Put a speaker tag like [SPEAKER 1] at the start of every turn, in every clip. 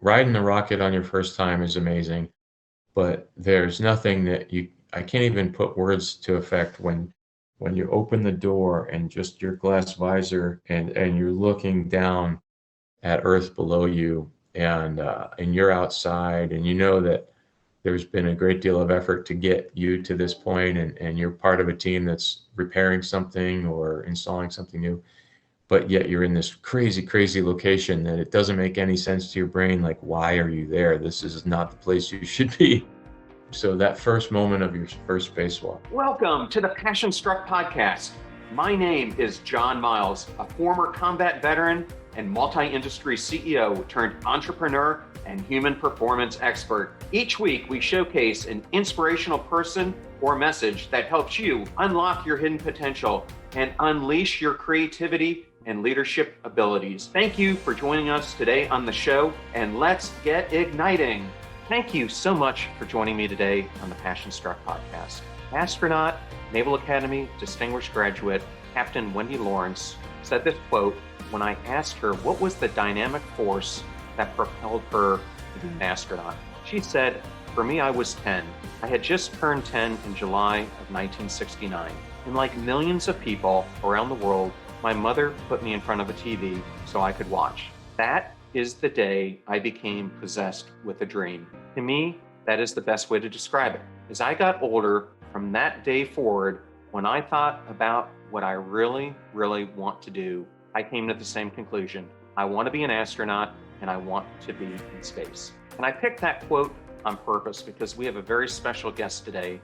[SPEAKER 1] riding the rocket on your first time is amazing, but there's nothing that I can't even put words to effect when you open the door and just your glass visor and you're looking down at Earth below you and you're outside and you know that there's been a great deal of effort to get you to this point and you're part of a team that's repairing something or installing something new, but yet you're in this crazy, crazy location that it doesn't make any sense to your brain. Like, why are you there? This is not the place you should be. So that first moment of your first spacewalk.
[SPEAKER 2] Welcome to the Passion Struck podcast. My name is John Miles, a former combat veteran and multi-industry CEO turned entrepreneur and human performance expert. Each week, we showcase an inspirational person or message that helps you unlock your hidden potential and unleash your creativity and leadership abilities. Thank you for joining us today on the show, and let's get igniting. Thank you so much for joining me today on the Passion Struck podcast. Astronaut, Naval Academy distinguished graduate, Captain Wendy Lawrence said this quote when I asked her what was the dynamic force that propelled her to be an astronaut. She said, "For me, I was 10. I had just turned 10 in July of 1969. And like millions of people around the world, my mother put me in front of a TV so I could watch. That is the day I became possessed with a dream." To me, that is the best way to describe it. As I got older, from that day forward, when I thought about what I really, really want to do, I came to the same conclusion. I want to be an astronaut and I want to be in space. And I picked that quote on purpose because we have a very special guest today,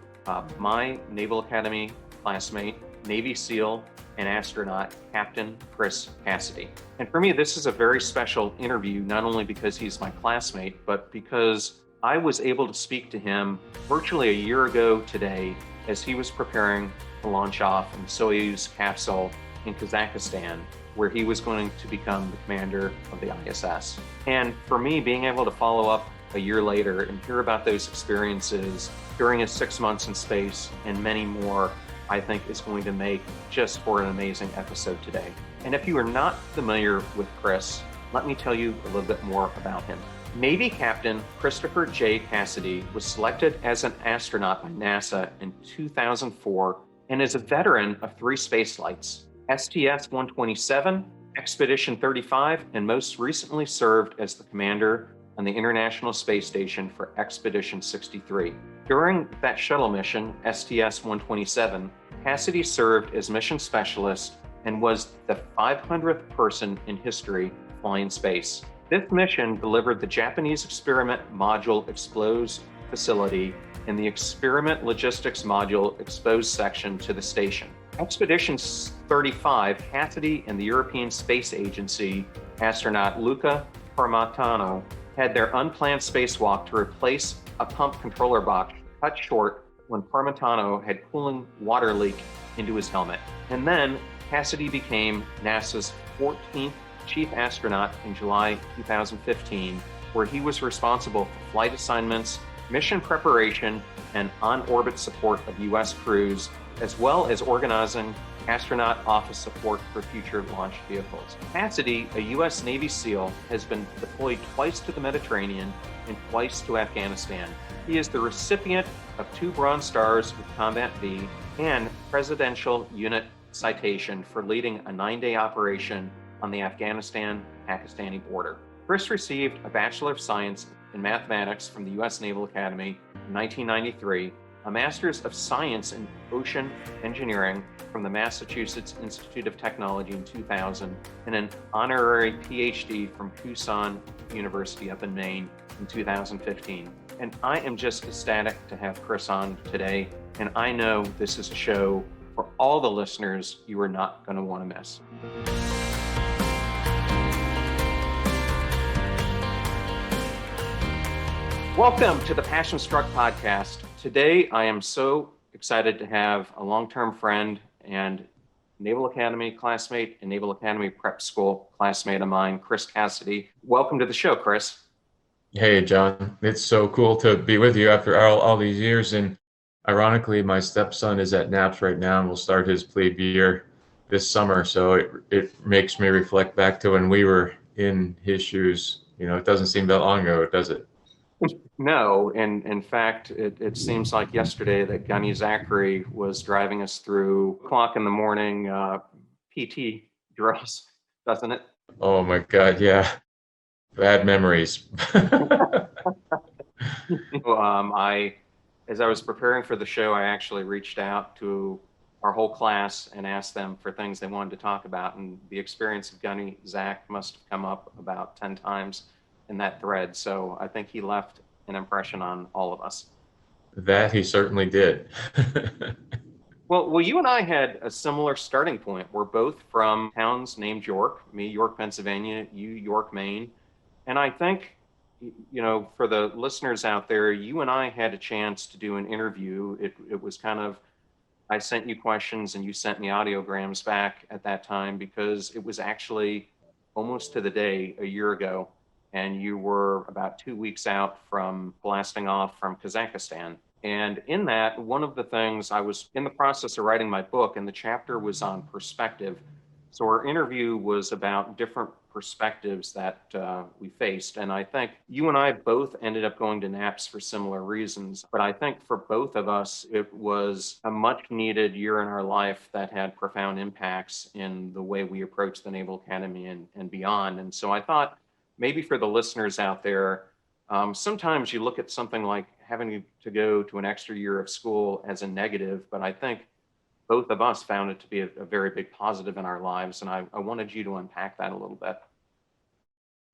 [SPEAKER 2] my Naval Academy classmate, Navy SEAL and astronaut, Captain Chris Cassidy. And for me, this is a very special interview, not only because he's my classmate, but because I was able to speak to him virtually a year ago today as he was preparing to launch off in the Soyuz capsule in Kazakhstan, where he was going to become the commander of the ISS. And for me, being able to follow up a year later and hear about those experiences during his 6 months in space and many more, I think is going to make just for an amazing episode today. And if you are not familiar with Chris, let me tell you a little bit more about him. Navy Captain Christopher J. Cassidy was selected as an astronaut by NASA in 2004 and is a veteran of 3 space flights, STS-127, Expedition 35, and most recently served as the commander on the International Space Station for Expedition 63. During that shuttle mission, STS-127, Cassidy served as mission specialist and was the 500th person in history to fly in space. This mission delivered the Japanese Experiment Module Exposed Facility and the Experiment Logistics Module Exposed section to the station. Expedition 35, Cassidy and the European Space Agency astronaut Luca Parmitano had their unplanned spacewalk to replace a pump controller box cut short when Parmitano had cooling water leak into his helmet. And then Cassidy became NASA's 14th chief astronaut in July 2015, where he was responsible for flight assignments, mission preparation, and on-orbit support of U.S. crews, as well as organizing Astronaut Office support for future launch vehicles. Cassidy, a U.S. Navy SEAL, has been deployed twice to the Mediterranean and twice to Afghanistan. He is the recipient of 2 Bronze Stars with Combat V and Presidential Unit Citation for leading a 9-day operation on the Afghanistan-Pakistani border. Chris received a Bachelor of Science in Mathematics from the U.S. Naval Academy in 1993, a Master's of Science in Ocean Engineering from the Massachusetts Institute of Technology in 2000, and an honorary PhD from Tucson University up in Maine in 2015. And I am just ecstatic to have Chris on today, and I know this is a show for all the listeners you are not going to want to miss. Welcome to the Passion Struck podcast. Today, I am so excited to have a long-term friend and Naval Academy classmate and Naval Academy Prep School classmate of mine, Chris Cassidy. Welcome to the show, Chris.
[SPEAKER 1] Hey, John. It's so cool to be with you after all these years. And ironically, my stepson is at NAPS right now and will start his plebe year this summer. So it makes me reflect back to when we were in his shoes It doesn't seem that long ago, does it?
[SPEAKER 2] No, and in fact, it seems like yesterday that Gunny Zachary was driving us through o'clock in the morning PT drills, doesn't it?
[SPEAKER 1] Oh my God, yeah. Bad memories.
[SPEAKER 2] As I was preparing for the show, I actually reached out to our whole class and asked them for things they wanted to talk about. And the experience of Gunny Zach must have come up about 10 times in that thread. So I think he left an impression on all of us.
[SPEAKER 1] That he certainly did.
[SPEAKER 2] Well, you and I had a similar starting point. We're both from towns named York, me, York, Pennsylvania, you, York, Maine. And I think, for the listeners out there, you and I had a chance to do an interview. It was kind of, I sent you questions and you sent me audiograms back at that time because it was actually almost to the day a year ago. And you were about 2 weeks out from blasting off from Kazakhstan. And in that, one of the things I was in the process of writing my book, and the chapter was on perspective. So our interview was about different perspectives that we faced. And I think you and I both ended up going to NAPS for similar reasons. But I think for both of us, it was a much needed year in our life that had profound impacts in the way we approach the Naval Academy and beyond. And so I thought maybe for the listeners out there, sometimes you look at something like having to go to an extra year of school as a negative, but I think both of us found it to be a very big positive in our lives. And I wanted you to unpack that a little bit.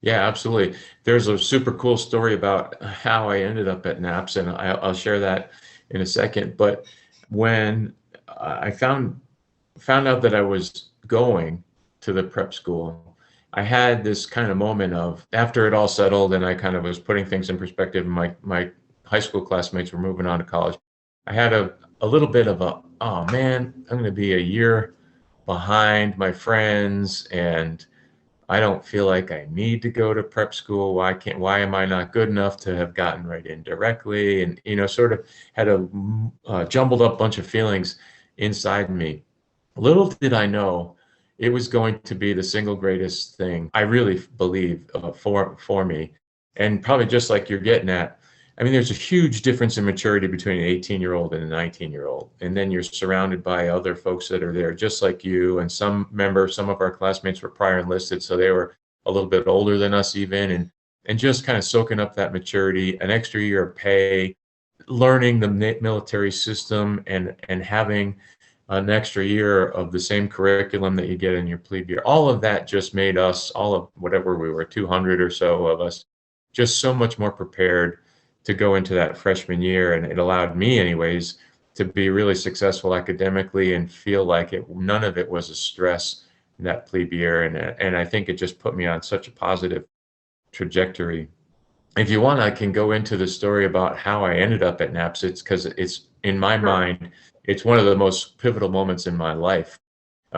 [SPEAKER 1] Yeah, absolutely. There's a super cool story about how I ended up at NAPS, and I'll share that in a second. But when I found out that I was going to the prep school, I had this kind of moment of, after it all settled and I kind of was putting things in perspective, and my high school classmates were moving on to college. I had a little bit of oh man, I'm going to be a year behind my friends, and I don't feel like I need to go to prep school. Why am I not good enough to have gotten right in directly? And, sort of had a jumbled up bunch of feelings inside me. Little did I know it was going to be the single greatest thing, I really believe, for me. And probably just like you're getting at, I mean, there's a huge difference in maturity between an 18-year-old and a 19-year-old. And then you're surrounded by other folks that are there just like you. And some of our classmates were prior enlisted, so they were a little bit older than us even. And just kind of soaking up that maturity, an extra year of pay, learning the military system, and having an extra year of the same curriculum that you get in your plebe year. All of that just made us, all of whatever we were, 200 or so of us, just so much more prepared to go into that freshman year. And it allowed me anyways to be really successful academically and feel like none of it was a stress in that plebe year. And I think it just put me on such a positive trajectory. If you want, I can go into the story about how I ended up at NAPS. It's because it's, in my mind, it's one of the most pivotal moments in my life,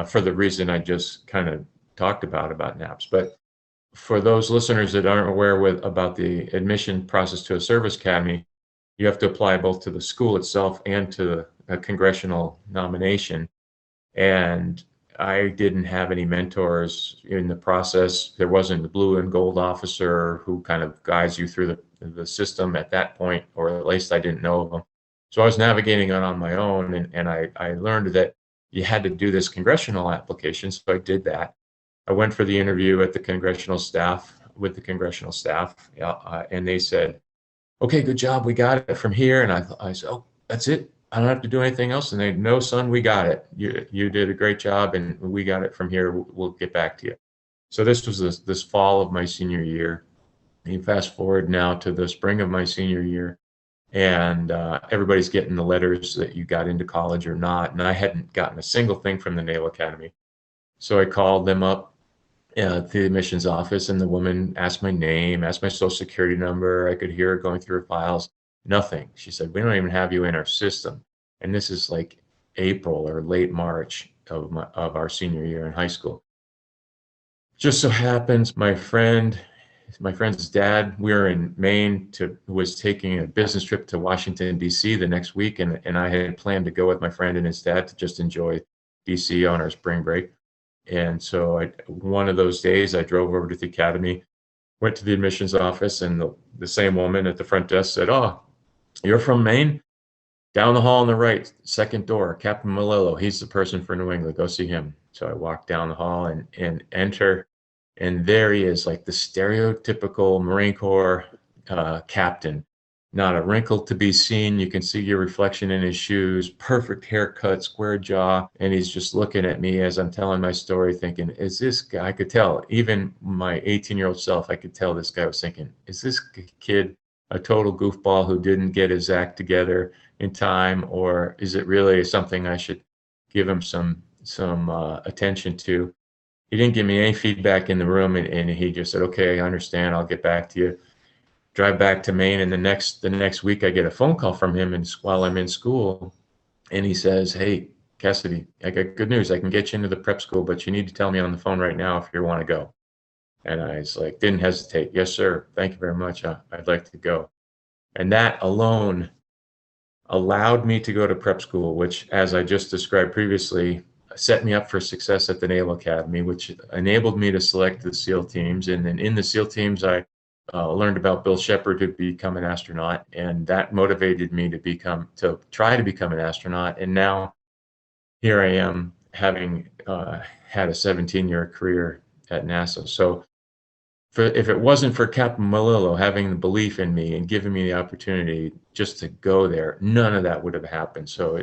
[SPEAKER 1] for the reason I just kind of talked about NAPS. But for those listeners that aren't aware about the admission process to a service academy, you have to apply both to the school itself and to a congressional nomination. And I didn't have any mentors in the process. There wasn't the blue and gold officer who kind of guides you through the system at that point, or at least I didn't know of them. So I was navigating it on my own, and I learned that you had to do this congressional application. So I did that. I went for the interview with the congressional staff, and they said, "Okay, good job, we got it from here." And I said, "Oh, that's it. I don't have to do anything else." And they, "No, son, we got it. You did a great job, and we got it from here. We'll get back to you." So this was this fall of my senior year. You fast forward now to the spring of my senior year, and everybody's getting the letters that you got into college or not. And I hadn't gotten a single thing from the Naval Academy. So I called them up to the admissions office, and the woman asked my name, asked my social security number. I could hear her going through her files. Nothing. She said, "We don't even have you in our system." And this is like April or late March of our senior year in high school. Just so happens my friend's dad, we were in Maine, was taking a business trip to Washington, D.C. the next week, and I had planned to go with my friend and his dad to just enjoy D.C. on our spring break. And so one of those days I drove over to the academy, went to the admissions office, and the same woman at the front desk said, "Oh, you're from Maine? Down the hall on the right, second door, Captain Malillo. He's the person for New England. Go see him." So I walked down the hall and enter, and there he is, like the stereotypical Marine Corps captain. Not a wrinkle to be seen. You can see your reflection in his shoes, perfect haircut, square jaw. And he's just looking at me as I'm telling my story, thinking, is this guy, I could tell, even my 18-year-old self, I could tell this guy was thinking, is this kid a total goofball who didn't get his act together in time, or is it really something I should give him some attention to? He didn't give me any feedback in the room, and he just said, "Okay, I understand. I'll get back to you." Drive back to Maine, and the next week I get a phone call from him, and while I'm in school, and he says, "Hey, Cassidy, I got good news. I can get you into the prep school, but you need to tell me on the phone right now if you want to go." And I was like, didn't hesitate. "Yes, sir. Thank you very much. I'd like to go." And that alone allowed me to go to prep school, which, as I just described previously, set me up for success at the Naval Academy, which enabled me to select the SEAL teams. And then in the SEAL teams, I learned about Bill Shepard to become an astronaut, and that motivated me to try to become an astronaut. And now here I am, having had a 17-year career at NASA. So if it wasn't for Captain Malillo having the belief in me and giving me the opportunity just to go there, none of that would have happened. So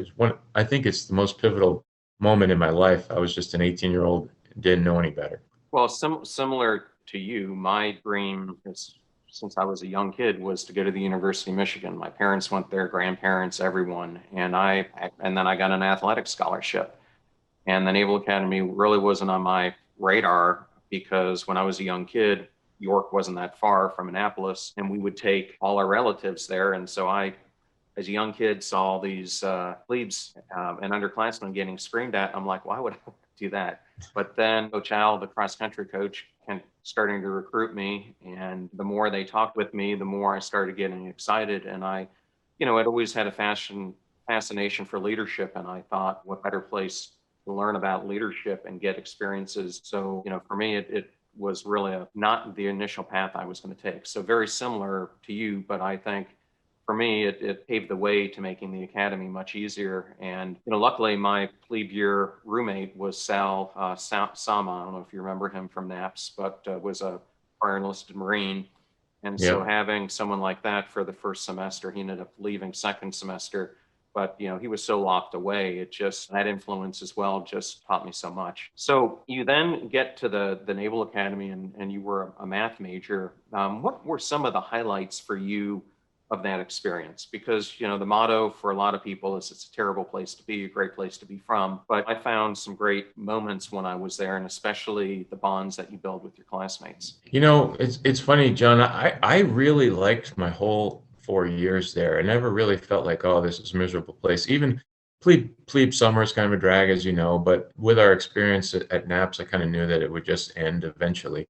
[SPEAKER 1] I think it's the most pivotal moment in my life. I was just an 18-year-old, didn't know any better.
[SPEAKER 2] Well, similar to you, my dream is, since I was a young kid, was to go to the University of Michigan. My parents went there, grandparents, everyone, and then I got an athletic scholarship. And the Naval Academy really wasn't on my radar because when I was a young kid, York wasn't that far from Annapolis, and we would take all our relatives there. And so I, as a young kid, saw all these plebes and underclassmen getting screamed at. I'm like, why would I do that? But then Coach Al, the cross country coach, starting to recruit me. And the more they talked with me, the more I started getting excited. And I'd always had a fascination for leadership. And I thought, what better place to learn about leadership and get experiences. So, for me, it was really not the initial path I was going to take. So very similar to you, but I think for me, it paved the way to making the academy much easier. And, luckily my plebe year roommate was Sal Sama. I don't know if you remember him from NAPS, but was a prior enlisted Marine. And so having someone like that for the first semester, he ended up leaving second semester. But, he was so locked away. That influence as well just taught me so much. So you then get to the Naval Academy and you were a math major. What were some of the highlights for you of that experience? Because, the motto for a lot of people is it's a terrible place to be, a great place to be from. But I found some great moments when I was there, and especially the bonds that you build with your classmates.
[SPEAKER 1] It's funny, John. I really liked my whole 4 years there. I never really felt like, oh, this is a miserable place. Even plebe summer is kind of a drag, as you know, but with our experience at NAPS, I kind of knew that it would just end eventually.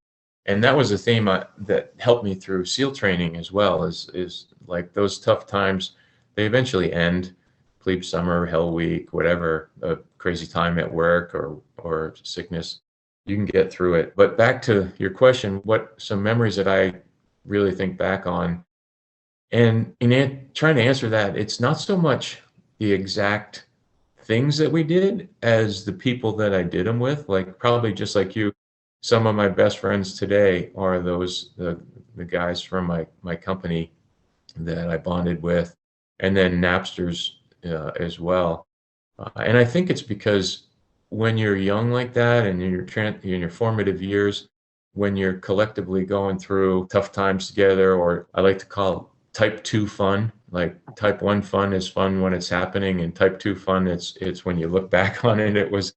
[SPEAKER 1] And that was a theme that helped me through SEAL training as well, is like those tough times, they eventually end. Plebe summer, hell week, whatever, a crazy time at work or sickness, you can get through it. But back to your question, what some memories that I really think back on, and in trying to answer that, it's not so much the exact things that we did as the people that I did them with. Like, probably just like you, some of my best friends today are the guys from my company that I bonded with, and then Napsters as well. And I think it's because when you're young like that and in your formative years, when you're collectively going through tough times together, or I like to call type 2 fun. Like, type 1 fun is fun when it's happening, and type 2 fun, it's when you look back on it, there's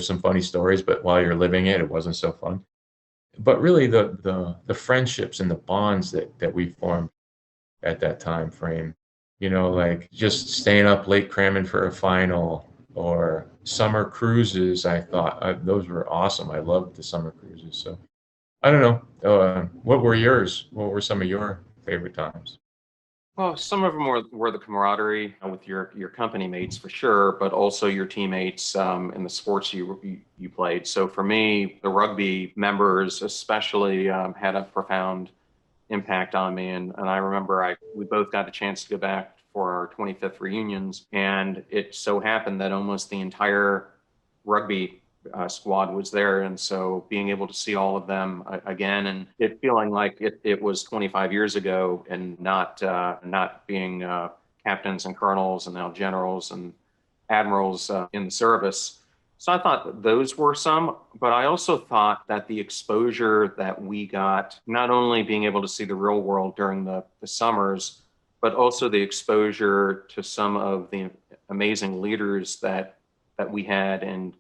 [SPEAKER 1] some funny stories, but while you're living it, it wasn't so fun. But really the friendships and the bonds that we formed at that time frame, like just staying up late cramming for a final, or summer cruises. I thought those were awesome. I loved the summer cruises. So I don't know. What were yours? What were some of your favorite times?
[SPEAKER 2] Well, some of them were the camaraderie with your company mates for sure, but also your teammates in the sports you played. So for me, the rugby members especially had a profound impact on me. And I remember we both got a chance to go back for our 25th reunions, and it so happened that almost the entire rugby squad was there, and so being able to see all of them again, and it feeling like it was 25 years ago, and not being captains and colonels and now generals and admirals in the service. So I thought that those were some, but I also thought that the exposure that we got, not only being able to see the real world during the summers, but also the exposure to some of the amazing leaders that we had and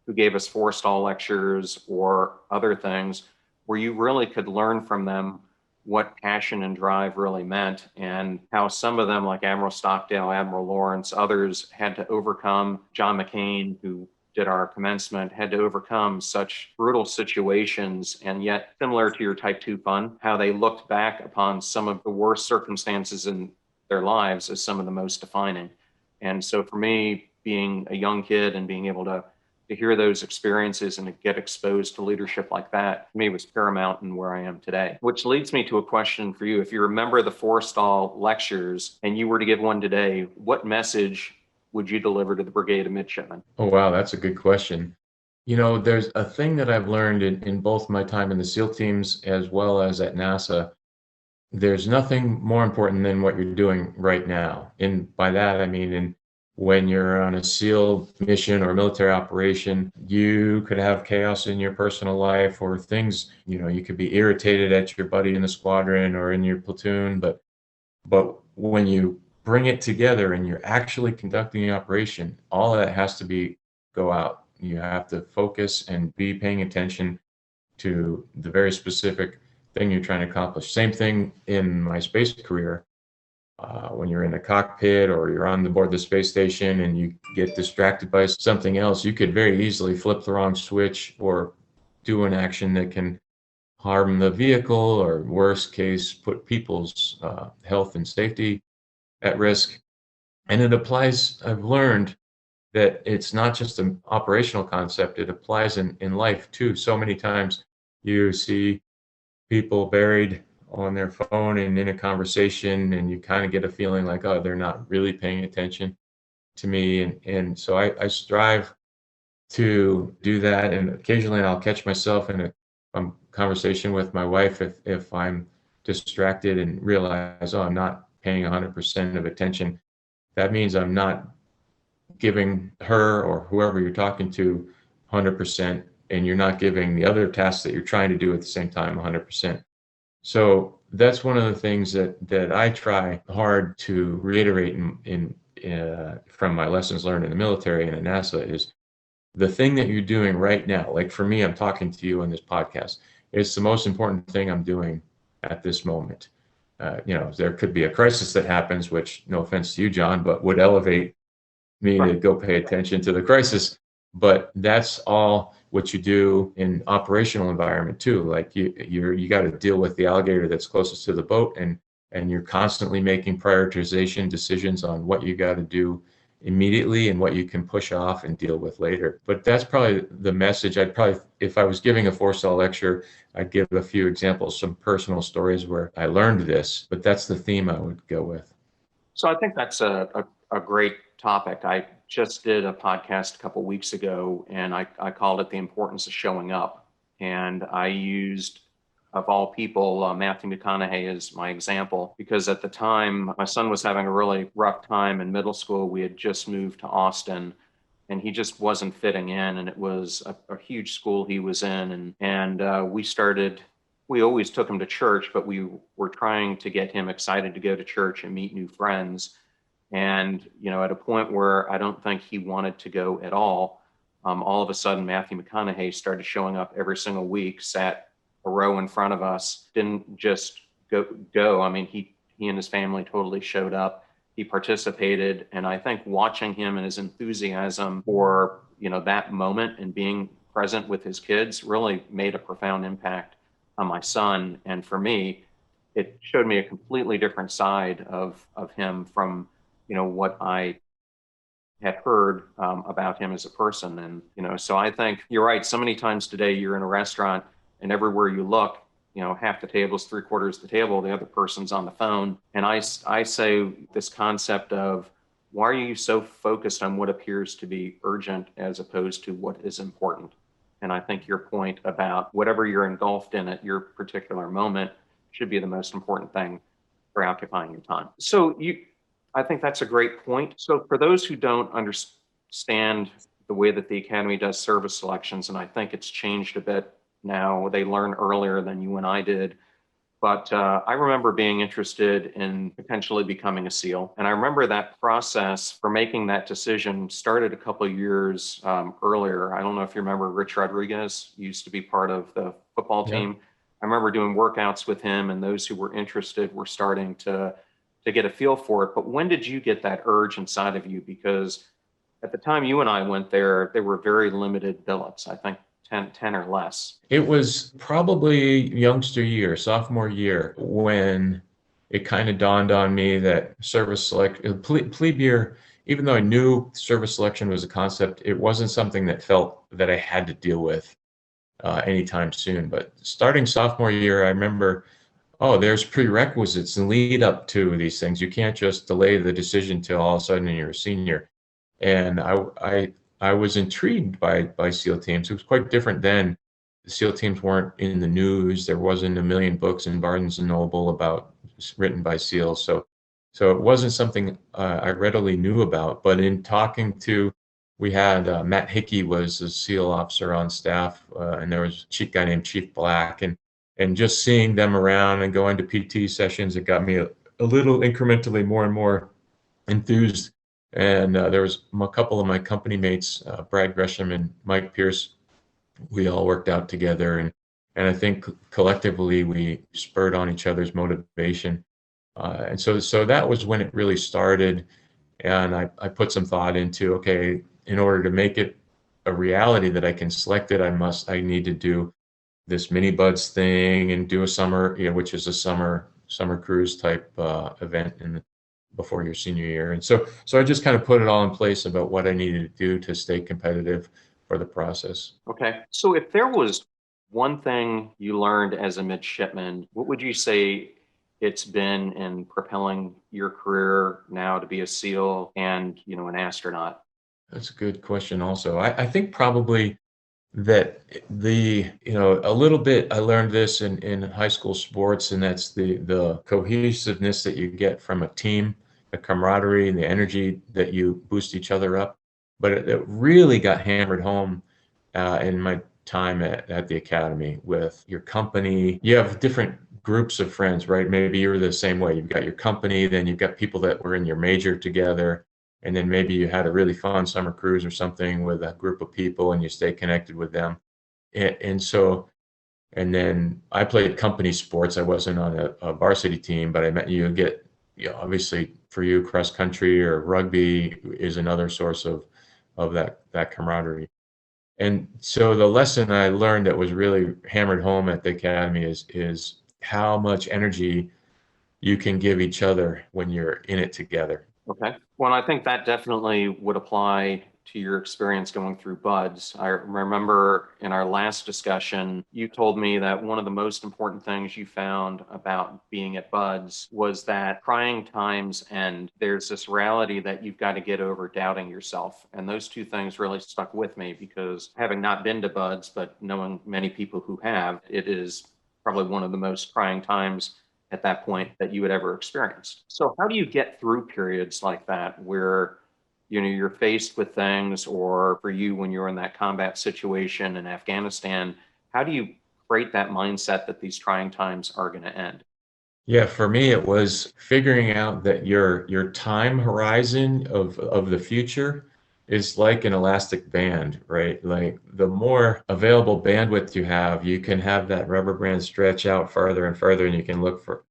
[SPEAKER 2] who gave us forestall lectures or other things where you really could learn from them what passion and drive really meant, and how some of them, like Admiral Stockdale, Admiral Lawrence, others had to overcome, John McCain, who did our commencement, had to overcome such brutal situations, and yet similar to your type 2 fun, how they looked back upon some of the worst circumstances in their lives as some of the most defining. And so for me, being a young kid and being able to hear those experiences and to get exposed to leadership like that, to me, was paramount in where I am today. Which leads me to a question for you. If you remember the Forstall lectures and you were to give one today, what message would you deliver to the brigade of midshipmen?
[SPEAKER 1] Oh, wow, that's a good question. There's a thing that I've learned in both my time in the SEAL teams as well as at NASA. There's nothing more important than what you're doing right now. And by that, I mean, when you're on a SEAL mission or military operation, you could have chaos in your personal life or things, you could be irritated at your buddy in the squadron or in your platoon, but when you bring it together and you're actually conducting the operation, all of that has to go out. You have to focus and be paying attention to the very specific thing you're trying to accomplish. Same thing in my space career. When you're in a cockpit or you're on the board the space station and you get distracted by something else, you could very easily flip the wrong switch or do an action that can harm the vehicle, or worst case, put people's health and safety at risk. And it applies, I've learned that it's not just an operational concept, it applies in life too. So many times you see people buried on their phone and in a conversation, and you kind of get a feeling like, oh, they're not really paying attention to me. And so I strive to do that. And occasionally I'll catch myself in a conversation with my wife if I'm distracted and realize, oh, I'm not paying 100% of attention. That means I'm not giving her or whoever you're talking to 100%, and you're not giving the other tasks that you're trying to do at the same time 100%. So that's one of the things that I try hard to reiterate from my lessons learned in the military and at NASA is the thing that you're doing right now. Like for me, I'm talking to you on this podcast. It's the most important thing I'm doing at this moment. There could be a crisis that happens, which, no offense to you, John, but would elevate me to go pay attention to the crisis. But that's all what you do in operational environment too. Like you got to deal with the alligator that's closest to the boat, and you're constantly making prioritization decisions on what you got to do immediately and what you can push off and deal with later. But that's probably the message. If I was giving a four-star lecture, I'd give a few examples, some personal stories where I learned this, but that's the theme I would go with.
[SPEAKER 2] So I think that's a great topic. I just did a podcast a couple weeks ago, and I called it The Importance of Showing Up. And I used, of all people, Matthew McConaughey as my example, because at the time, my son was having a really rough time in middle school. We had just moved to Austin, and he just wasn't fitting in. And it was a huge school he was in. And we always took him to church, but we were trying to get him excited to go to church and meet new friends. And, at a point where I don't think he wanted to go at all of a sudden, Matthew McConaughey started showing up every single week, sat a row in front of us, didn't just go. I mean, he and his family totally showed up. He participated. And I think watching him and his enthusiasm for, that moment and being present with his kids really made a profound impact on my son. And for me, it showed me a completely different side of him from, what I had heard about him as a person. And, so I think you're right. So many times today you're in a restaurant and everywhere you look, half the table's 3/4 of the table, the other person's on the phone. And I say this concept of, why are you so focused on what appears to be urgent as opposed to what is important? And I think your point about whatever you're engulfed in at your particular moment should be the most important thing for occupying your time. I think that's a great point. So for those who don't understand the way that the Academy does service selections, and I think it's changed a bit now, they learn earlier than you and I did. But I remember being interested in potentially becoming a SEAL. And I remember that process for making that decision started a couple of years earlier. I don't know if you remember Rich Rodriguez, used to be part of the football
[SPEAKER 1] Yeah.
[SPEAKER 2] team. I remember doing workouts with him, and those who were interested were starting to get a feel for it. But when did you get that urge inside of you? Because at the time you and I went there were very limited billets, I think 10 or less.
[SPEAKER 1] It was probably youngster year, sophomore year, when it kind of dawned on me that plebe year, even though I knew service selection was a concept, it wasn't something that felt that I had to deal with anytime soon. But starting sophomore year, I remember, oh, there's prerequisites and lead up to these things. You can't just delay the decision till all of a sudden you're a senior. And I was intrigued by SEAL teams. It was quite different then. The SEAL teams weren't in the news. There wasn't a million books in Barnes and Noble written by SEALs. So it wasn't something I readily knew about. But in talking to, we had Matt Hickey was a SEAL officer on staff, and there was a guy named Chief Black, and just seeing them around and going to PT sessions, it got me a little incrementally more and more enthused. And there was a couple of my company mates, Brad Gresham and Mike Pierce. We all worked out together, and I think collectively we spurred on each other's motivation. And so that was when it really started. And I put some thought into, okay, in order to make it a reality that I can select it, I need to do this mini buds thing and do a summer, which is a summer cruise type event before your senior year. And so I just kind of put it all in place about what I needed to do to stay competitive for the process.
[SPEAKER 2] Okay. So if there was one thing you learned as a midshipman, what would you say it's been in propelling your career now to be a SEAL and, an astronaut?
[SPEAKER 1] That's a good question also. I think probably that a little bit, I learned this in high school sports, and that's the cohesiveness that you get from a team, the camaraderie and the energy that you boost each other up. But it really got hammered home in my time at the academy with your company. You have different groups of friends, right? Maybe you're the same way. You've got your company, then you've got people that were in your major together. And then maybe you had a really fun summer cruise or something with a group of people and you stay connected with them. And then I played company sports. I wasn't on a varsity team, but obviously for you, cross country or rugby is another source of that camaraderie. And so the lesson I learned that was really hammered home at the academy is how much energy you can give each other when you're in it together.
[SPEAKER 2] Okay. Well, I think that definitely would apply to your experience going through BUDS. I remember in our last discussion, you told me that one of the most important things you found about being at BUDS was that trying times and there's this reality that you've got to get over doubting yourself. And those two things really stuck with me because having not been to BUDS, but knowing many people who have, it is probably one of the most trying times at that point that you had ever experienced. So how do you get through periods like that where you're faced with things, or for you when you're in that combat situation in Afghanistan, how do you create that mindset that these trying times are going to end?
[SPEAKER 1] Yeah, for me it was figuring out that your time horizon of the future is like an elastic band, right? Like the more available bandwidth you have, you can have that rubber band stretch out farther and further, and you can look for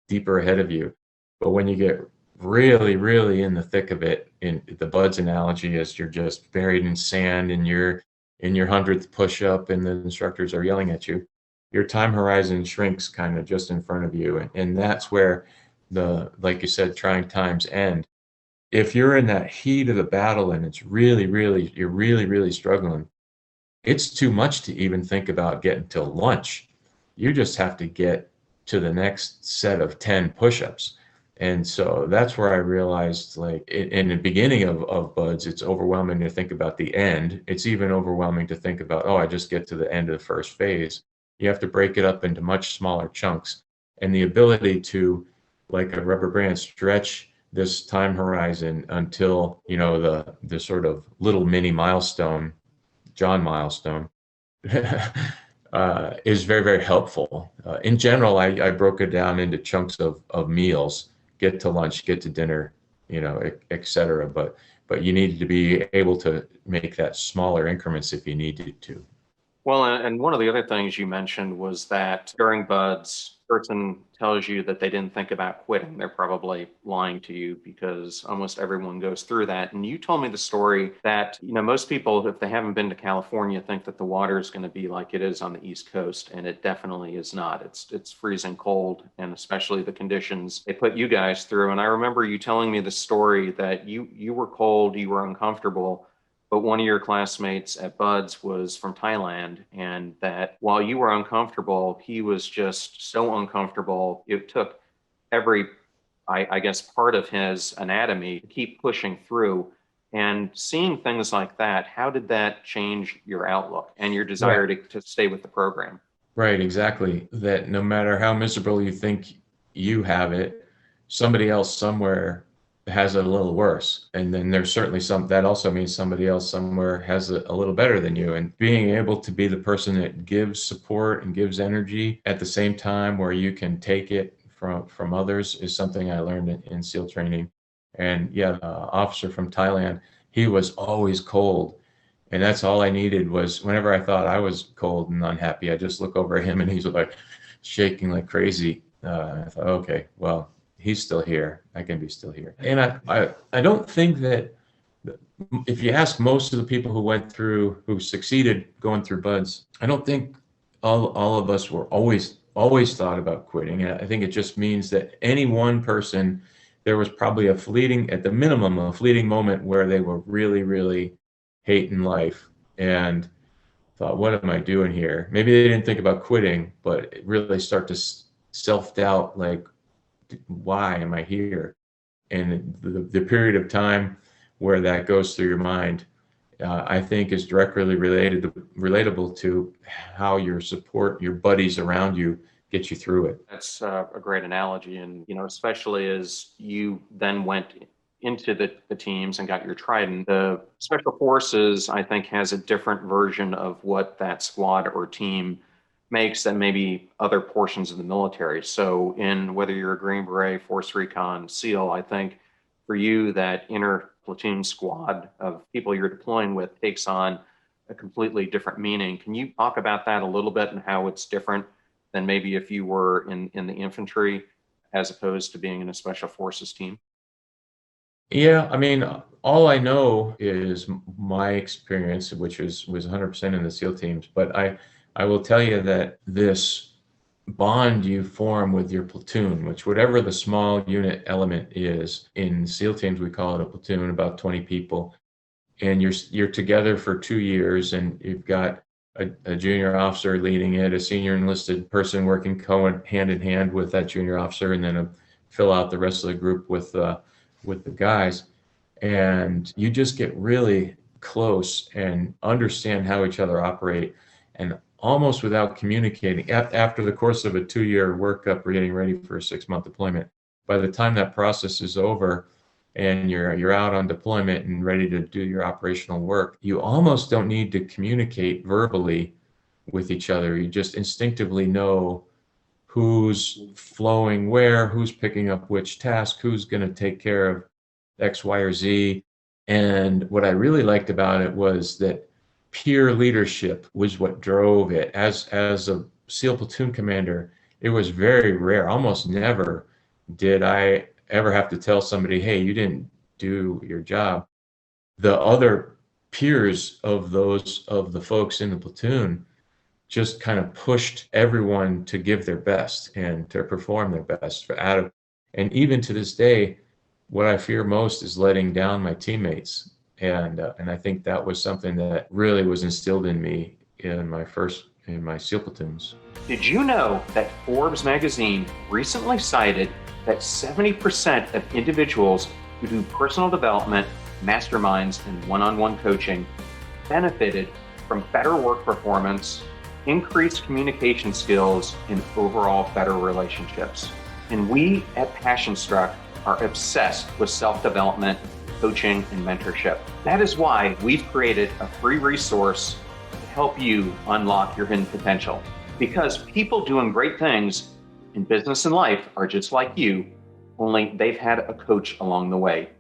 [SPEAKER 1] deeper ahead of you. But when you get really, really in the thick of it, in the BUDS analogy, as you're just buried in sand and you're in your 100th push-up and the instructors are yelling at you, your time horizon shrinks kind of just in front of you. And that's where like you said, trying times end. If you're in that heat of the battle and it's you're really struggling, it's too much to even think about getting to lunch. You just have to get to the next set of 10 push-ups. And so that's where I realized, like, in the beginning of Buds, it's overwhelming to think about the end. It's even overwhelming to think about, oh, I just get to the end of the first phase. You have to break it up into much smaller chunks. And the ability to, like a rubber band, stretch this time horizon until, the sort of little mini milestone, John milestone, is very, very helpful. In general, I broke it down into chunks of meals, get to lunch, get to dinner, et cetera. But you need to be able to make that smaller increments if you needed to.
[SPEAKER 2] Well, and one of the other things you mentioned was that during buds, person tells you that they didn't think about quitting. They're probably lying to you because almost everyone goes through that. And you told me the story that, most people, if they haven't been to California, think that the water is going to be like it is on the East Coast, and it definitely is not. It's freezing cold, and especially the conditions they put you guys through. And I remember you telling me the story that you were cold, you were uncomfortable, but one of your classmates at Buds was from Thailand, and that while you were uncomfortable, he was just so uncomfortable. It took every, I guess, part of his anatomy to keep pushing through. And seeing things like that, how did that change your outlook and your desire to stay with the program?
[SPEAKER 1] Right, exactly. That no matter how miserable you think you have it, somebody else somewhere has it a little worse. And then there's certainly that also means somebody else somewhere has it a little better than you. And being able to be the person that gives support and gives energy at the same time where you can take it from others is something I learned in SEAL training. And yeah, the officer from Thailand, he was always cold. And that's all I needed was whenever I thought I was cold and unhappy, I just look over at him and he's like shaking like crazy. I thought, okay, well, he's still here. I can be still here. And I don't think that if you ask most of the people who succeeded going through Buds, I don't think all of us were always thought about quitting. And I think it just means that any one person, there was probably at the minimum, a fleeting moment where they were really, really hating life and thought, what am I doing here? Maybe they didn't think about quitting, but really start to self-doubt, like, why am I here? And the period of time where that goes through your mind, I think is directly relatable to how your buddies around you get you through it.
[SPEAKER 2] That's a great analogy. And, especially as you then went into the teams and got your Trident, the Special Forces, I think, has a different version of what that squad or team makes than maybe other portions of the military. So in whether you're a Green Beret, Force Recon, SEAL, I think for you, that inner platoon squad of people you're deploying with takes on a completely different meaning. Can you talk about that a little bit and how it's different than maybe if you were in the infantry as opposed to being in a Special Forces team?
[SPEAKER 1] Yeah, I mean, all I know is my experience, which was 100% in the SEAL teams. But I will tell you that this bond you form with your platoon, which whatever the small unit element is, in SEAL teams we call it a platoon, about 20 people, and you're together for 2 years, and you've got a junior officer leading it, a senior enlisted person working hand in hand with that junior officer, and then fill out the rest of the group with the guys, and you just get really close and understand how each other operate, and almost without communicating, after the course of a 2-year workup or getting ready for a 6-month deployment, by the time that process is over and you're out on deployment and ready to do your operational work, you almost don't need to communicate verbally with each other. You just instinctively know who's flowing where, who's picking up which task, who's going to take care of X, Y, or Z. And what I really liked about it was that peer leadership was what drove it. As a SEAL platoon commander, it was very rare. Almost never did I ever have to tell somebody, hey, you didn't do your job. The other peers of the folks in the platoon just kind of pushed everyone to give their best and to perform their best and even to this day, what I fear most is letting down my teammates. And I think that was something that really was instilled in me in my SEAL platoons.
[SPEAKER 2] Did you know that Forbes magazine recently cited that 70% of individuals who do personal development, masterminds, and one-on-one coaching benefited from better work performance, increased communication skills, and overall better relationships? And we at PassionStruck are obsessed with self-development, coaching, and mentorship. That is why we've created a free resource to help you unlock your hidden potential. Because people doing great things in business and life are just like you, only they've had a coach along the way.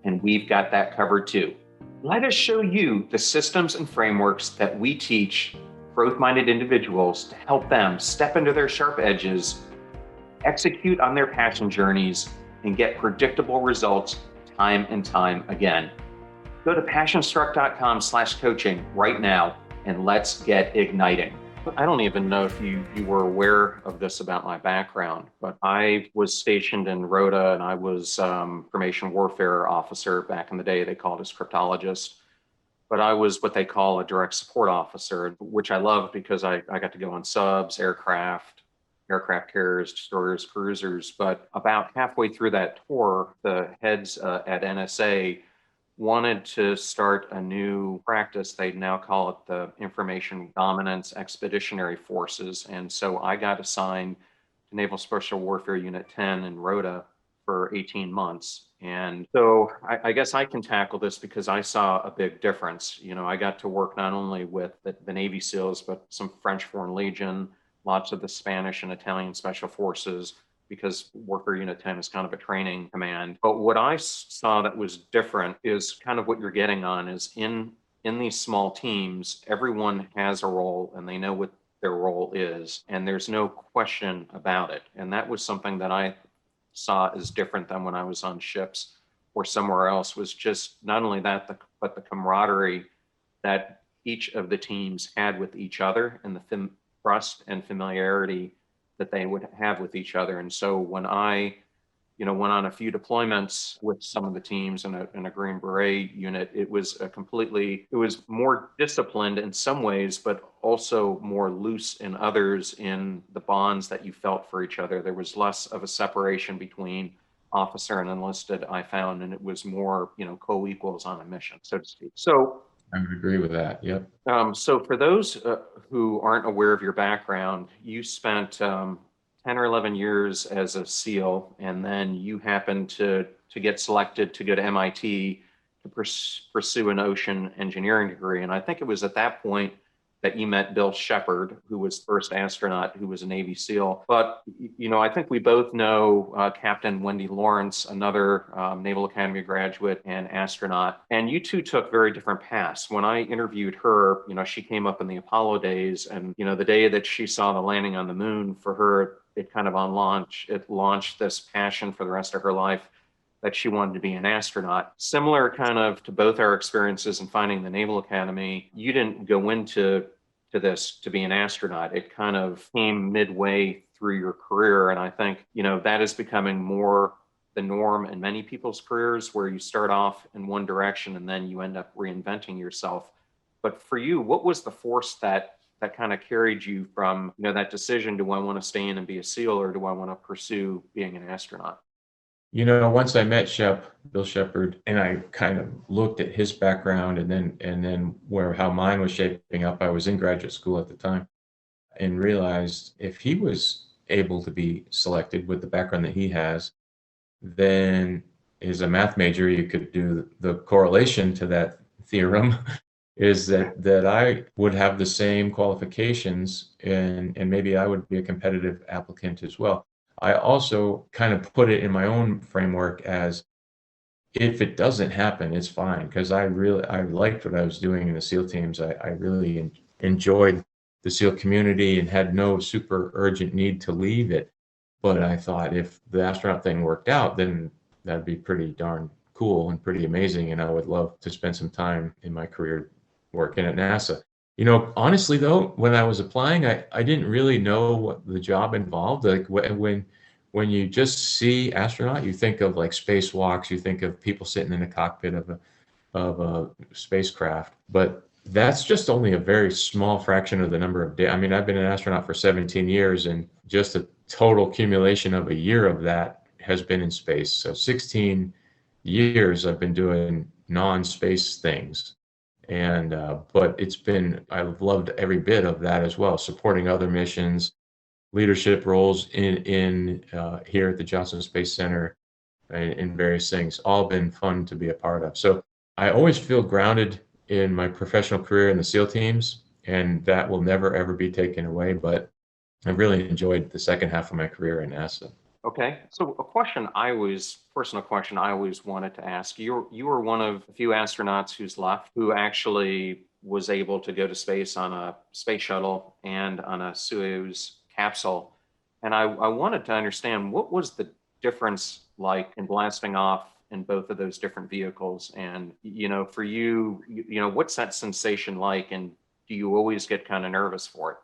[SPEAKER 2] And we've got that covered too. Let us show you the systems and frameworks that we teach growth-minded individuals to help them step into their sharp edges, execute on their passion journeys, and get predictable results time and time again. Go to passionstruck.com/coaching right now and let's get igniting. I don't even know if you were aware of this about my background, but I was stationed in Rota and I was information warfare officer back in the day. They called us cryptologist, but I was what they call a direct support officer, which I loved because I got to go on subs, aircraft carriers, destroyers, cruisers. But about halfway through that tour, the heads at NSA wanted to start a new practice. They now call it the Information Dominance Expeditionary Forces. And so I got assigned to Naval Special Warfare Unit 10 in Rota for 18 months. And so I guess I can tackle this because I saw a big difference. You know, I got to work not only with the Navy SEALs, but some French Foreign Legion, lots of the Spanish and Italian Special Forces, because Warfare Unit 10 is kind of a training command. But what I saw that was different is kind of what you're getting on is in these small teams, everyone has a role and they know what their role is, and there's no question about it. And that was something that I saw as different than when I was on ships or somewhere else, was just not only that, but the camaraderie that each of the teams had with each other and the trust and familiarity that they would have with each other. And so when I, went on a few deployments with some of the teams in a Green Beret unit, it was more disciplined in some ways, but also more loose in others in the bonds that you felt for each other. There was less of a separation between officer and enlisted, I found, and it was more, co-equals on a mission, so to speak. So
[SPEAKER 1] I would agree with that. Yep.
[SPEAKER 2] So for those who aren't aware of your background, you spent 10 or 11 years as a SEAL, and then you happened to get selected to go to MIT to pursue an ocean engineering degree. And I think it was at that point that you met Bill Shepard, who was the first astronaut who was a Navy SEAL. But, I think we both know Captain Wendy Lawrence, another Naval Academy graduate and astronaut. And you two took very different paths. When I interviewed her, she came up in the Apollo days, and, the day that she saw the landing on the moon, for her, it kind of launched this passion for the rest of her life that she wanted to be an astronaut. Similar kind of to both our experiences in finding the Naval Academy, you didn't go into this to be an astronaut. It kind of came midway through your career. And I think, that is becoming more the norm in many people's careers, where you start off in one direction and then you end up reinventing yourself. But for you, what was the force that kind of carried you from, that decision, do I want to stay in and be a SEAL, or do I want to pursue being an astronaut?
[SPEAKER 1] Once I met Bill Shepard, and I kind of looked at his background and then how mine was shaping up. I was in graduate school at the time and realized if he was able to be selected with the background that he has, then as a math major, you could do the correlation to that theorem is that I would have the same qualifications and maybe I would be a competitive applicant as well. I also kind of put it in my own framework as if it doesn't happen, it's fine, because I liked what I was doing in the SEAL teams. I really enjoyed the SEAL community and had no super urgent need to leave it. But I thought if the astronaut thing worked out, then that'd be pretty darn cool and pretty amazing. And I would love to spend some time in my career working at NASA. Honestly though, when I was applying, I didn't really know what the job involved. Like when you just see astronaut, you think of like spacewalks, you think of people sitting in the cockpit of a spacecraft, but that's just only a very small fraction of the number of days. I mean, I've been an astronaut for 17 years, and just a total accumulation of a year of that has been in space. So 16 years I've been doing non-space things. And but I've loved every bit of that as well, supporting other missions, leadership roles in here at the Johnson Space Center, in various things, all been fun to be a part of. So I always feel grounded in my professional career in the SEAL teams, and that will never ever be taken away. But I've really enjoyed the second half of my career in NASA.
[SPEAKER 2] Okay. So personal question I always wanted to ask. You were one of a few astronauts who's left who actually was able to go to space on a space shuttle and on a Soyuz capsule. And I wanted to understand what was the difference like in blasting off in both of those different vehicles. And, for you, what's that sensation like? And do you always get kind of nervous for it?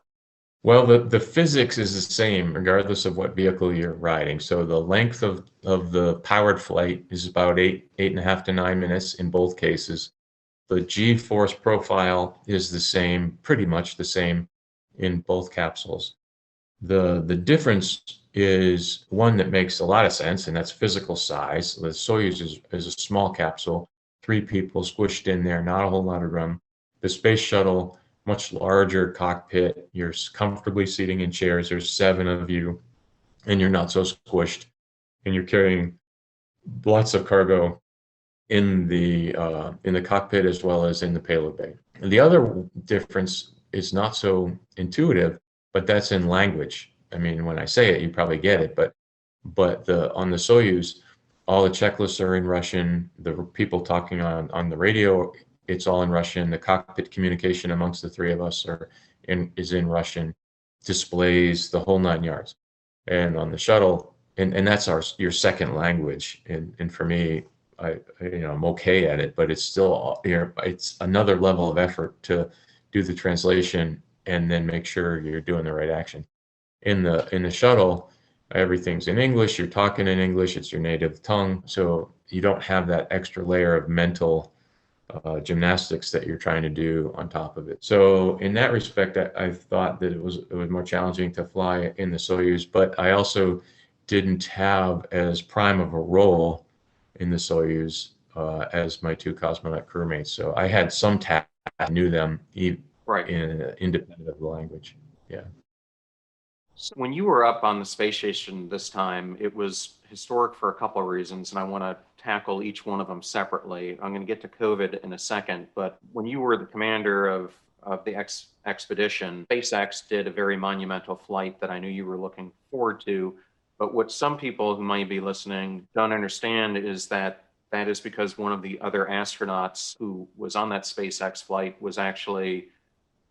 [SPEAKER 1] Well, the physics is the same regardless of what vehicle you're riding. So the length of the powered flight is about 8.5 to 9 minutes in both cases. The G-force profile is the same, pretty much the same in both capsules. The difference is one that makes a lot of sense, and that's physical size. The Soyuz is a small capsule, 3 people squished in there, not a whole lot of room. The Space Shuttle, much larger cockpit. You're comfortably sitting in chairs. There's 7 of you, and you're not so squished, and you're carrying lots of cargo in the cockpit as well as in the payload bay. And the other difference is not so intuitive, but that's in language. I mean, when I say it, you probably get it, but on the Soyuz, all the checklists are in Russian. The people talking on the radio, it's all in Russian. The cockpit communication amongst the 3 of us is in Russian. Displays, the whole 9 yards. And on the shuttle, and that's your second language. And for me, I'm okay at it, but it's still, it's another level of effort to do the translation and then make sure you're doing the right action. In the shuttle, everything's in English. You're talking in English. It's your native tongue, so you don't have that extra layer of mental gymnastics that you're trying to do on top of it. So in that respect, I thought that it was more challenging to fly in the Soyuz, but I also didn't have as prime of a role in the Soyuz as my 2 cosmonaut crewmates. So I had some tasks, I knew them
[SPEAKER 2] Right.
[SPEAKER 1] independent of the language. Yeah.
[SPEAKER 2] So when you were up on the space station this time, it was historic for a couple of reasons, and I want to tackle each one of them separately. I'm going to get to COVID in a second, but when you were the commander of the expedition, SpaceX did a very monumental flight that I knew you were looking forward to. But what some people who might be listening don't understand is that is because one of the other astronauts who was on that SpaceX flight was actually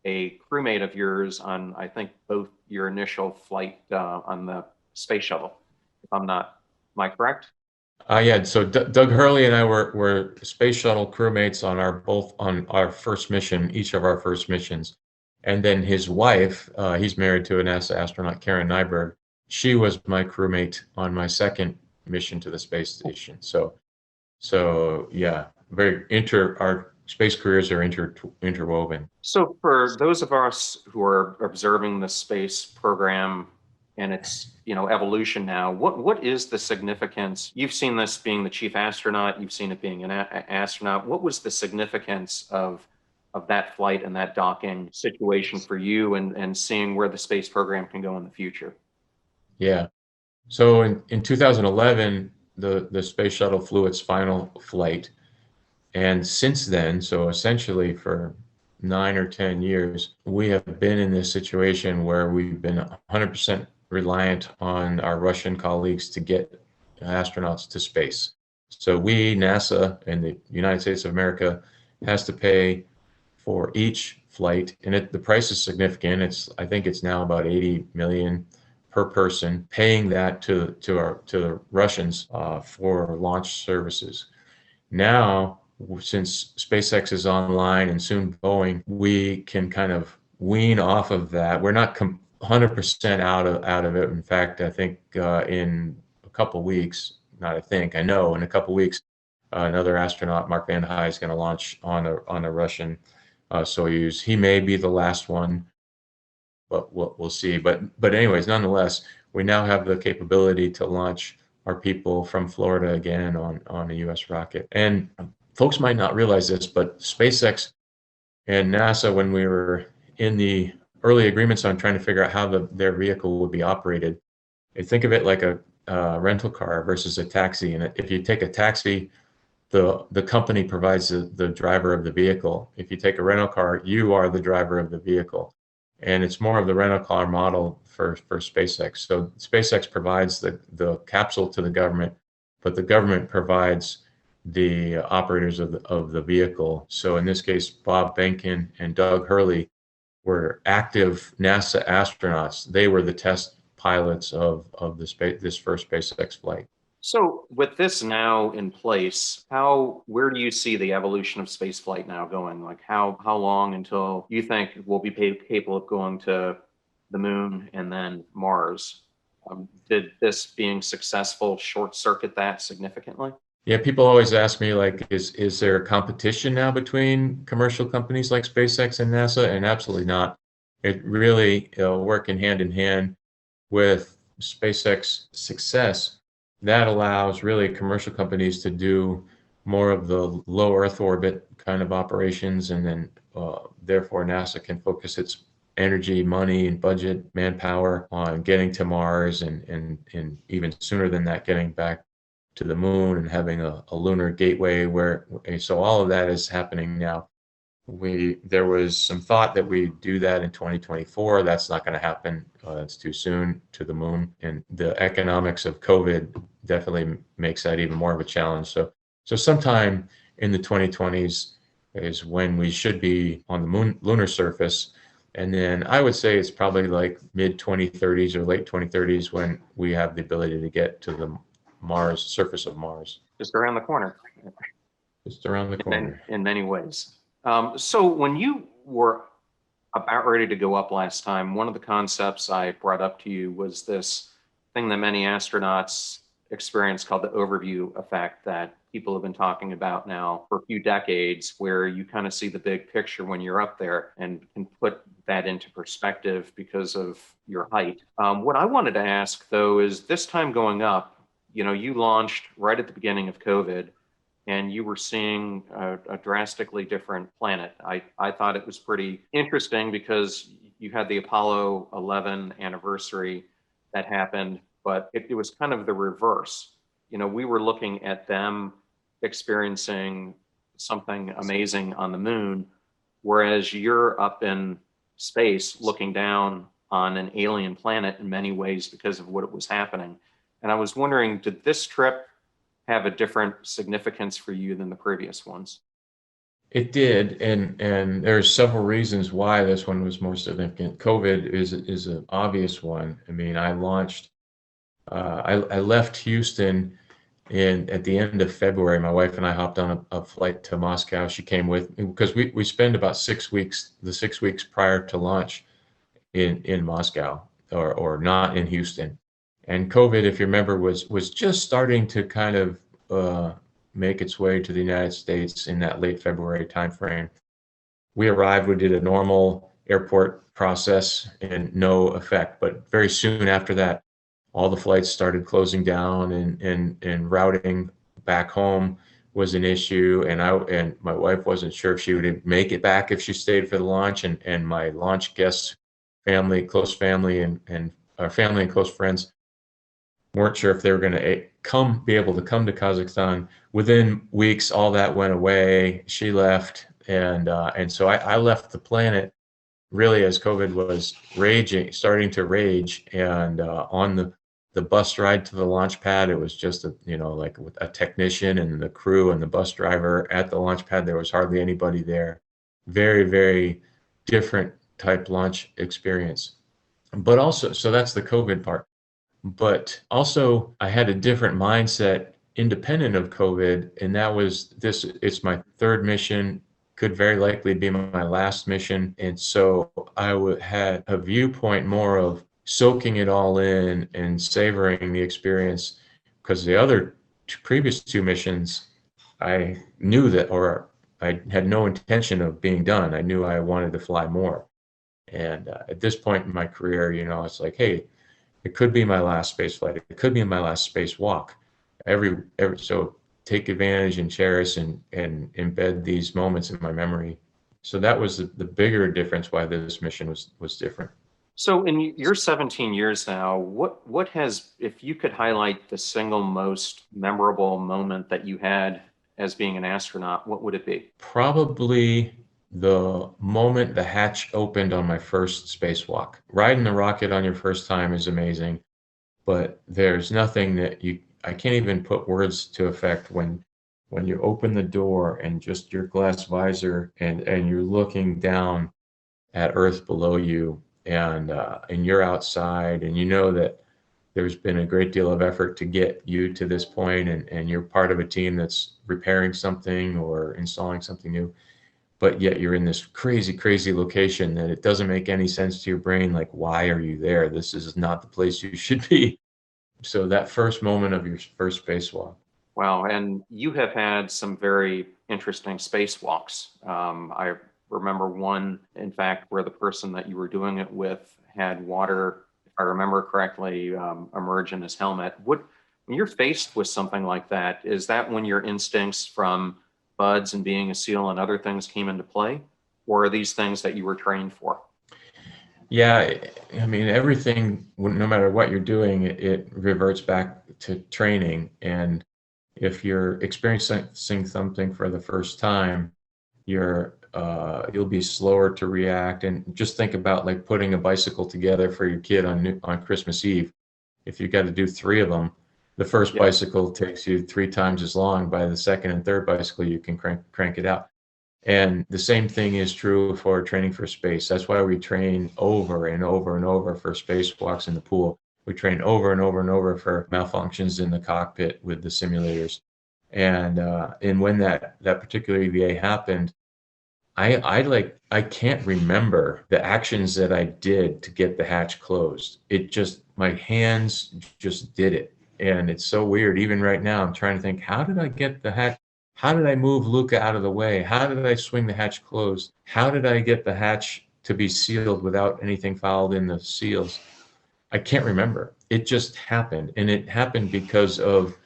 [SPEAKER 2] a crewmate of yours on, I think, both your initial flight on the space shuttle. If I'm not, am I correct?
[SPEAKER 1] Yeah. So Doug Hurley and I were space shuttle crewmates on our first mission, each of our first missions, and then his wife, he's married to a NASA astronaut, Karen Nyberg. She was my crewmate on my second mission to the space station. So yeah, our space careers are interwoven.
[SPEAKER 2] So for those of us who are observing the space program and its evolution now, what is the significance? You've seen this being the chief astronaut, you've seen it being an astronaut. What was the significance of that flight and that docking situation for you, and seeing where the space program can go in the future?
[SPEAKER 1] Yeah. So in 2011, the space shuttle flew its final flight. And since then, so essentially for 9 or 10 years, we have been in this situation where we've been 100% reliant on our Russian colleagues to get astronauts to space. So NASA and the United States of America has to pay for each flight, and the price is significant. I think it's now about 80 million per person, paying that to the Russians for launch services. Now since SpaceX is online and soon Boeing, we can kind of wean off of that. We're not 100% out of it. In fact, I think in a couple weeks, not I think, I know in a couple weeks, another astronaut, Mark Van High, is going to launch on a Russian Soyuz. He may be the last one, but we'll see. But anyways, nonetheless, we now have the capability to launch our people from Florida again on a U.S. rocket. And folks might not realize this, but SpaceX and NASA, when we were in the early agreements on trying to figure out how their vehicle would be operated, they think of it like a rental car versus a taxi. And if you take a taxi, the company provides the driver of the vehicle. If you take a rental car, you are the driver of the vehicle. And it's more of the rental car model for SpaceX. So SpaceX provides the capsule to the government, but the government provides the operators of the vehicle. So in this case, Bob Behnken and Doug Hurley were active NASA astronauts. They were the test pilots of this first SpaceX flight.
[SPEAKER 2] So with this now in place, where do you see the evolution of spaceflight now going? Like how long until you think we'll be capable of going to the moon and then Mars? Did this being successful short circuit that significantly?
[SPEAKER 1] Yeah, people always ask me, like, is there a competition now between commercial companies like SpaceX and NASA? And absolutely not. It really working hand in hand with SpaceX success. That allows really commercial companies to do more of the low Earth orbit kind of operations, and then therefore NASA can focus its energy, money, and budget, manpower on getting to Mars, and even sooner than that, getting back to the moon and having a lunar gateway. So all of that is happening now. There was some thought that we do that in 2024. That's not going to happen. That's too soon to the moon, and the economics of COVID definitely makes that even more of a challenge. So sometime in the 2020s is when we should be on the lunar surface, and then I would say it's probably like mid 2030s or late 2030s when we have the ability to get to the surface of Mars.
[SPEAKER 2] Just around the corner.
[SPEAKER 1] Just around the corner.
[SPEAKER 2] In many ways. So when you were about ready to go up last time, one of the concepts I brought up to you was this thing that many astronauts experience called the overview effect that people have been talking about now for a few decades, where you kind of see the big picture when you're up there and can put that into perspective because of your height. What I wanted to ask, though, is this time going up, you launched right at the beginning of COVID, and you were seeing a drastically different planet. I thought it was pretty interesting because you had the Apollo 11 anniversary that happened, but it was kind of the reverse. We were looking at them experiencing something amazing on the moon, whereas you're up in space looking down on an alien planet in many ways because of what was happening. And I was wondering, did this trip have a different significance for you than the previous ones?
[SPEAKER 1] It did, and there's several reasons why this one was more significant. COVID is an obvious one. I mean, I launched, I left Houston at the end of February. My wife and I hopped on a flight to Moscow. She came with me because we spend about 6 weeks, the 6 weeks prior to launch in Moscow or not in Houston. And COVID, if you remember, was just starting to kind of make its way to the United States in that late February timeframe. We arrived, we did a normal airport process and no effect. But very soon after that, all the flights started closing down, and routing back home was an issue. And my wife wasn't sure if she would make it back if she stayed for the launch. And my launch guests, close family and our family and close friends weren't sure if they were going to be able to come to Kazakhstan. Within weeks, all that went away. She left, and so I left the planet really as COVID was starting to rage. And on the bus ride to the launch pad, it was just like a technician and the crew and the bus driver at the launch pad. There was hardly anybody there. Very, very different type launch experience. But also, so that's the COVID part. But also, I had a different mindset independent of COVID, and that was this. It's my third mission, could very likely be my last mission, and so had a viewpoint more of soaking it all in and savoring the experience, because the other previous two missions, I knew that, or I had no intention of being done. I knew I wanted to fly more, and at this point in my career, it's like, hey, it could be my last space flight. It could be my last spacewalk. So take advantage and cherish and embed these moments in my memory. So that was the bigger difference why this mission was different.
[SPEAKER 2] So in your 17 years now, what has, if you could highlight the single most memorable moment that you had as being an astronaut, what would it be?
[SPEAKER 1] Probably the moment the hatch opened on my first spacewalk. Riding the rocket on your first time is amazing, but there's nothing that I can't even put words to effect when you open the door and just your glass visor and you're looking down at Earth below you, and you're outside, and you know that there's been a great deal of effort to get you to this point, and you're part of a team that's repairing something or installing something new, but yet you're in this crazy, crazy location that it doesn't make any sense to your brain. Like, why are you there? This is not the place you should be. So that first moment of your first spacewalk.
[SPEAKER 2] Wow, and you have had some very interesting spacewalks. I remember one, in fact, where the person that you were doing it with had water, if I remember correctly, emerge in his helmet. When you're faced with something like that, is that when your instincts from buds and being a SEAL and other things came into play? Or are these things that you were trained for?
[SPEAKER 1] Yeah, I mean, everything, no matter what you're doing, it reverts back to training. And if you're experiencing something for the first time, you'll be slower to react. And just think about like putting a bicycle together for your kid on Christmas Eve. If you got to do three of them, the first
[SPEAKER 2] Yeah.
[SPEAKER 1] bicycle takes you 3 times as long. By the second and third bicycle, you can crank it out. And the same thing is true for training for space. That's why we train over and over and over for spacewalks in the pool. We train over and over and over for malfunctions in the cockpit with the simulators. And when that particular EVA happened, I can't remember the actions that I did to get the hatch closed. My hands just did it. And it's so weird. Even right now, I'm trying to think, how did I get the hatch? How did I move Luca out of the way? How did I swing the hatch closed? How did I get the hatch to be sealed without anything fouled in the seals? I can't remember. It just happened. And it happened because of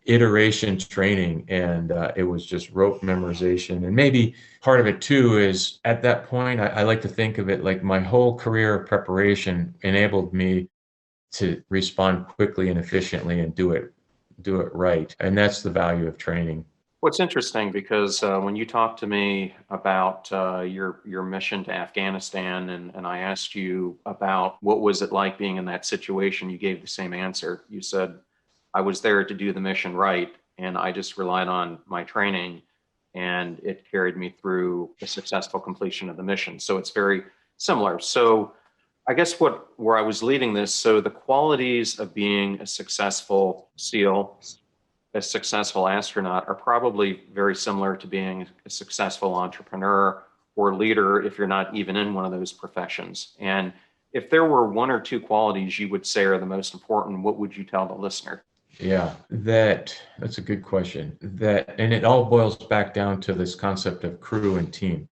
[SPEAKER 1] iteration training, and it was just rote memorization. And maybe part of it too is at that point, I like to think of it like my whole career of preparation enabled me to respond quickly and efficiently and do it right. And that's the value of training.
[SPEAKER 2] What's interesting, because when you talked to me about your mission to Afghanistan, and I asked you about what was it like being in that situation, you gave the same answer. You said, I was there to do the mission right, and I just relied on my training, and it carried me through the successful completion of the mission. So it's very similar. So I guess where I was leading this, so the qualities of being a successful SEAL, a successful astronaut, are probably very similar to being a successful entrepreneur or leader if you're not even in one of those professions. And if there were one or two qualities you would say are the most important, what would you tell the listener?
[SPEAKER 1] Yeah, that's a good question. And it all boils back down to this concept of crew and team.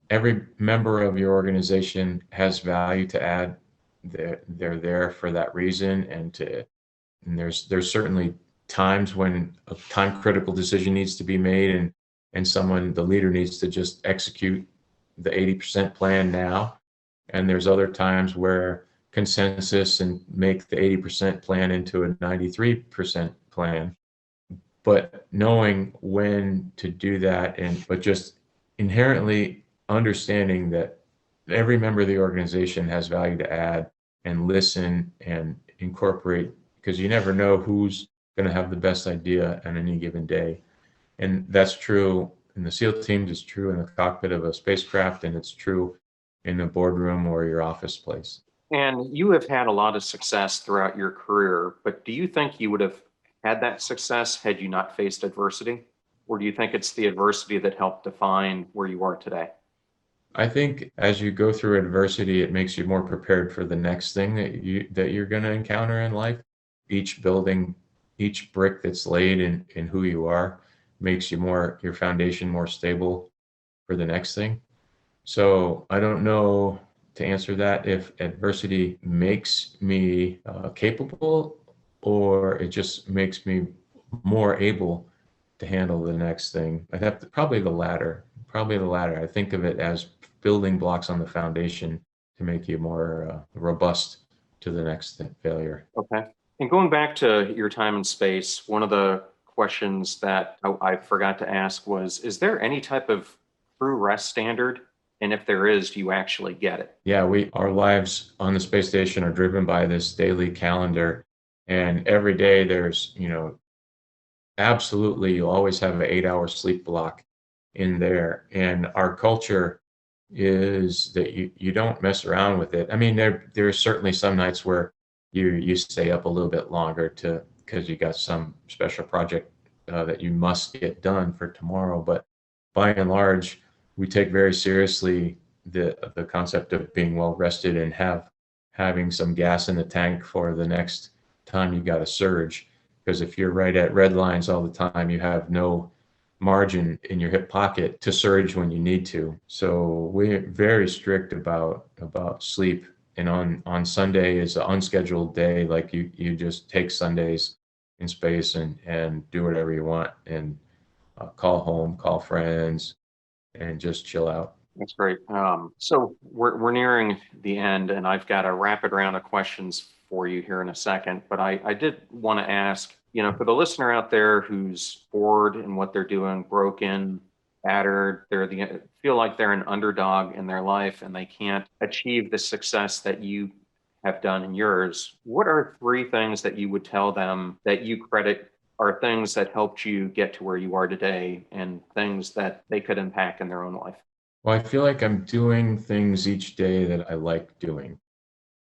[SPEAKER 1] Every member of your organization has value to add. They're there for that reason, and there's certainly times when a time critical decision needs to be made, and the leader needs to just execute the 80% plan now. And there's other times where consensus and make the 80% plan into a 93% plan. But knowing when to do that, but just inherently understanding that every member of the organization has value to add, and listen and incorporate, because you never know who's going to have the best idea on any given day. And that's true in the SEAL teams, it's true in the cockpit of a spacecraft, and it's true in the boardroom or your office place.
[SPEAKER 2] And you have had a lot of success throughout your career, but do you think you would have had that success had you not faced adversity? Or do you think it's the adversity that helped define where you are today?
[SPEAKER 1] I think as you go through adversity, it makes you more prepared for the next thing that you're going to encounter in life. Each building, each brick that's laid in who you are makes you more your foundation more stable for the next thing. So I don't know to answer that if adversity makes me capable or it just makes me more able to handle the next thing. I have to, probably the latter. Probably the latter. I think of it as building blocks on the foundation to make you more robust to the next failure.
[SPEAKER 2] Okay. And going back to your time in space, one of the questions that I forgot to ask was, is there any type of crew rest standard? And if there is, do you actually get it?
[SPEAKER 1] Yeah, our lives on the space station are driven by this daily calendar, and every day there's, absolutely, you'll always have an 8 hour sleep block in there. And our culture is that you don't mess around with it. I mean, there are certainly some nights where you stay up a little bit longer because you got some special project that you must get done for tomorrow. But by and large, we take very seriously the concept of being well rested and having some gas in the tank for the next time you got a surge. Because if you're right at red lines all the time, you have no margin in your hip pocket to surge when you need to. So we're very strict about sleep. And on Sunday is an unscheduled day. Like you just take Sundays in space and do whatever you want and call home, call friends, and just chill out.
[SPEAKER 2] That's great. So we're nearing the end, and I've got a rapid round of questions for you here in a second. But I did want to ask, for the listener out there who's bored in what they're doing, broken, battered, feel like they're an underdog in their life and they can't achieve the success that you have done in yours. What are 3 things that you would tell them that you credit are things that helped you get to where you are today and things that they could impact in their own life?
[SPEAKER 1] Well, I feel like I'm doing things each day that I like doing.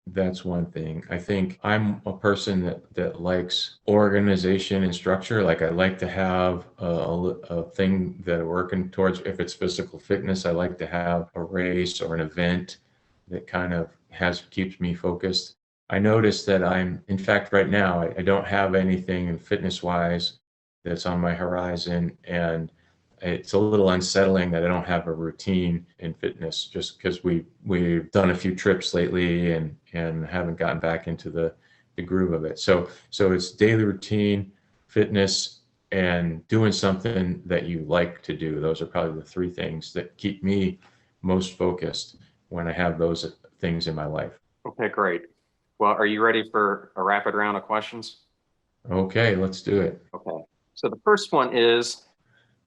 [SPEAKER 1] That's one thing. I think I'm a person that likes organization and structure. Like I like to have a thing that I'm working towards. If it's physical fitness, I like to have a race or an event that kind of keeps me focused. I notice that in fact, right now, I don't have anything fitness wise that's on my horizon. And it's a little unsettling that I don't have a routine in fitness just because we've done a few trips lately and haven't gotten back into the groove of it. So it's daily routine, fitness, and doing something that you like to do. Those are probably the 3 things that keep me most focused when I have those things in my life.
[SPEAKER 2] Okay, great. Well, are you ready for a rapid round of questions?
[SPEAKER 1] Okay, let's do it.
[SPEAKER 2] Okay. So the first one is,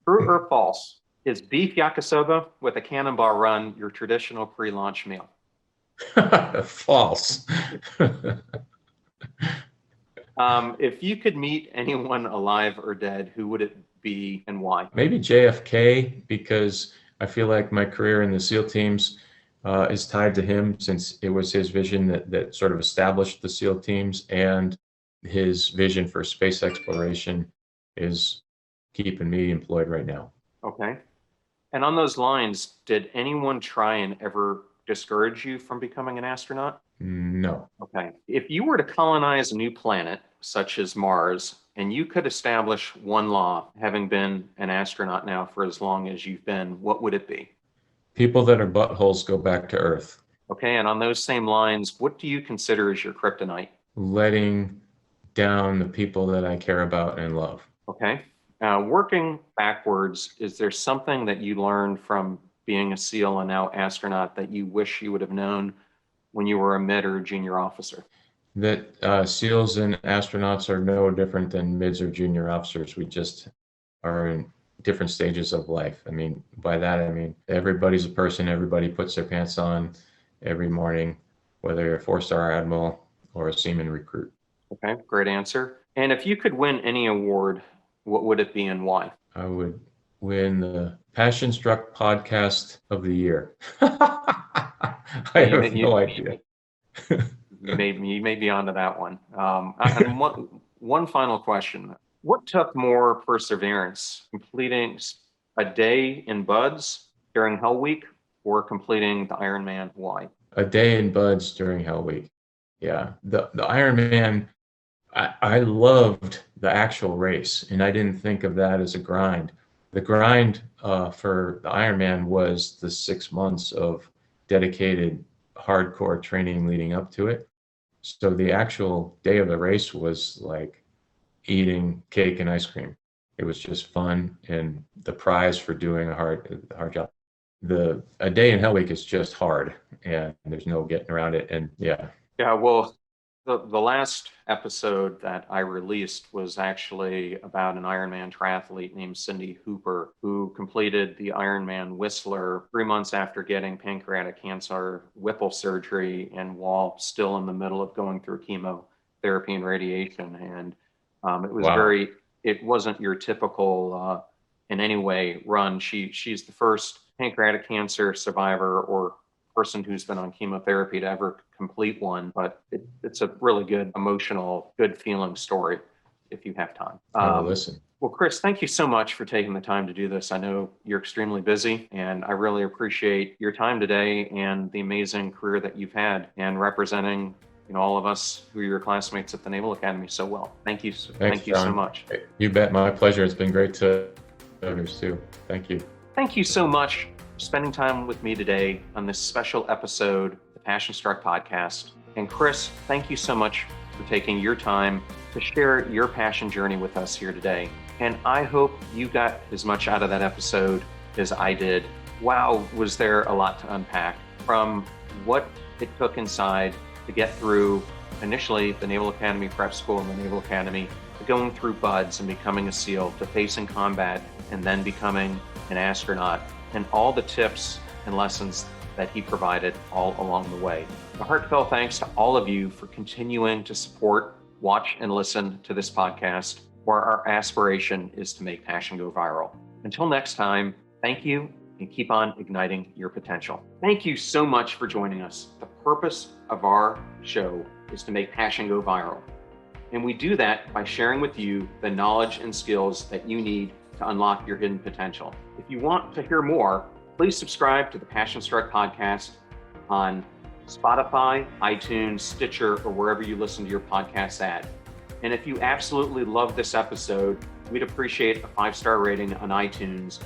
[SPEAKER 2] true or false? Is beef yakisoba with a cannonball run your traditional pre-launch meal?
[SPEAKER 1] False.
[SPEAKER 2] If you could meet anyone alive or dead, who would it be and why?
[SPEAKER 1] Maybe JFK, because I feel like my career in the SEAL teams is tied to him, since it was his vision that sort of established the SEAL teams, and his vision for space exploration is keeping me employed right now.
[SPEAKER 2] Okay. And on those lines, did anyone try and ever discourage you from becoming an astronaut?
[SPEAKER 1] No.
[SPEAKER 2] Okay. If you were to colonize a new planet, such as Mars, and you could establish one law, having been an astronaut now for as long as you've been, what would it be?
[SPEAKER 1] People that are buttholes go back to Earth.
[SPEAKER 2] Okay. And on those same lines, what do you consider as your kryptonite?
[SPEAKER 1] Letting down the people that I care about and love.
[SPEAKER 2] Okay. Working backwards, is there something that you learned from being a SEAL and now astronaut that you wish you would have known when you were a mid or junior officer?
[SPEAKER 1] That SEALs and astronauts are no different than mids or junior officers. We just are in different stages of life. I mean, by that, I mean, everybody's a person. Everybody puts their pants on every morning, whether you're a 4-star admiral or a seaman recruit.
[SPEAKER 2] Okay, great answer. And if you could win any award, what would it be and why?
[SPEAKER 1] I would win the Passion Struck Podcast of the Year. I have no idea.
[SPEAKER 2] You may be onto that one. And one final question. What took more perseverance, completing a day in Buds during Hell Week or completing the Ironman Hawaii?
[SPEAKER 1] A day in buds during Hell Week. Yeah, the Ironman. I loved the actual race, and I didn't think of that as a grind. The grind for the Ironman was the 6 months of dedicated hardcore training leading up to it. So the actual day of the race was like eating cake and ice cream. It was just fun, and the prize for doing a hard job. A day in Hell Week is just hard, and there's no getting around it. And yeah,
[SPEAKER 2] Yeah, well, the last episode that I released was actually about an Ironman triathlete named Cindy Hooper, who completed the Ironman Whistler 3 months after getting pancreatic cancer Whipple surgery and while still in the middle of going through chemotherapy and radiation. And it was
[SPEAKER 1] wow,
[SPEAKER 2] it wasn't your typical, in any way, run. She's the first pancreatic cancer survivor or person who's been on chemotherapy to ever complete one, but it's a really good, emotional, good feeling story if you have time.
[SPEAKER 1] I will listen.
[SPEAKER 2] Well, Chris, thank you so much for taking the time to do this. I know you're extremely busy, and I really appreciate your time today and the amazing career that you've had and representing all of us who are your classmates at the Naval Academy so well. Thank you.
[SPEAKER 1] Thanks,
[SPEAKER 2] Thank you so
[SPEAKER 1] John.
[SPEAKER 2] much.
[SPEAKER 1] You bet. My pleasure. It's been great to others too. Thank you.
[SPEAKER 2] Thank you so much for spending time with me today on this special episode of the Passion Struck podcast. And Chris, thank you so much for taking your time to share your passion journey with us here today. And I hope you got as much out of that episode as I did. Wow, was there a lot to unpack, from what it took inside to get through initially the Naval Academy Prep School and the Naval Academy, to going through BUDS and becoming a SEAL, to facing combat and then becoming an astronaut, and all the tips and lessons that he provided all along the way. A heartfelt thanks to all of you for continuing to support, watch, and listen to this podcast, where our aspiration is to make passion go viral. Until next time, thank you, and keep on igniting your potential. Thank you so much for joining us. The purpose of our show is to make passion go viral. And we do that by sharing with you the knowledge and skills that you need to unlock your hidden potential. If you want to hear more, please subscribe to the Passion Struck podcast on Spotify, iTunes, Stitcher, or wherever you listen to your podcasts at. And if you absolutely love this episode, we'd appreciate a 5-star rating on iTunes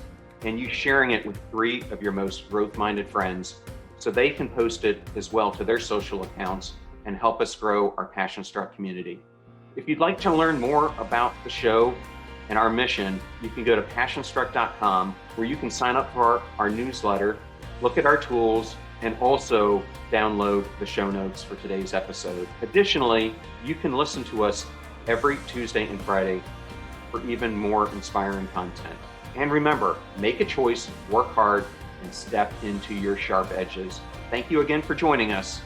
[SPEAKER 2] and you sharing it with 3 of your most growth-minded friends so they can post it as well to their social accounts and help us grow our Passion Struck community. If you'd like to learn more about the show and our mission, you can go to passionstruck.com, where you can sign up for our newsletter, look at our tools, and also download the show notes for today's episode. Additionally, you can listen to us every Tuesday and Friday for even more inspiring content. And remember, make a choice, work hard, and step into your sharp edges. Thank you again for joining us.